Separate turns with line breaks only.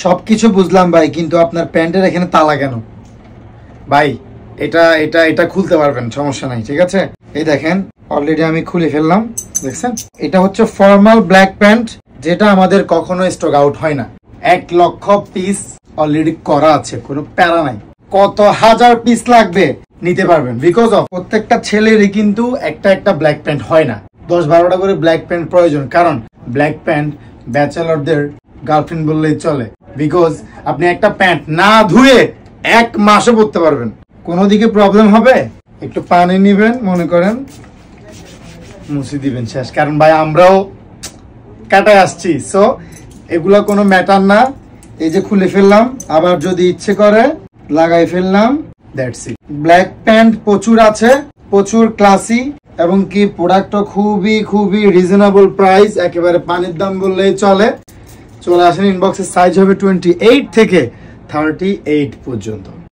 সবকিছু বুঝলাম ভাই, কিন্তু আপনার প্যান্টের এখানে তালা কেন ভাই? এটা এটা এটা খুলতে পারবেন, সমস্যা নাই, ঠিক আছে? এই দেখেন অলরেডি আমি খুলে ফেললাম, দেখছেন? এটা হচ্ছে ফর্মাল ব্ল্যাক প্যান্ট, যেটা আমাদের কখনো স্টক আউট হয় না। 1 লক্ষ পিস অলরেডি করা আছে, কোনো প্যারা নাই। কত হাজার পিস লাগবে নিতে পারবেন, বিকজ অফ প্রত্যেকটা ছেলেরই কিন্তু একটা একটা ব্ল্যাক প্যান্ট হয় না, 10-12টা করে ব্ল্যাক প্যান্ট প্রয়োজন। কারণ ব্ল্যাক প্যান্ট ব্যাচেলরদের গার্লফ্রেন্ড বললেই চলে, বিকজ আপনি একটা প্যান্ট না ধুয়ে 1 মাসে পরতে পারবেন। কোনো দিকে প্রবলেম হবে, একটু পানি নিবেন, মনে করেন মুছে দিবেন, শেষ। কারণ ভাই আমরাও কাটায় আসছি, সো এগুলা কোনো ম্যাটার না। এই যে খুলে ফেললাম, আবার যদি ইচ্ছে করে লাগাই ফেললাম, দ্যাটস ইট। ব্ল্যাক প্যান্ট প্রচুর আছে, প্রচুর ক্লাসি, এবং কি প্রোডাক্টও খুবই খুবই রিজনেবল প্রাইস, একেবারে পানির দাম বললেই চলে। চলে আসেন ইনবক্সের সাইজ হবে 28 থেকে 38 পর্যন্ত।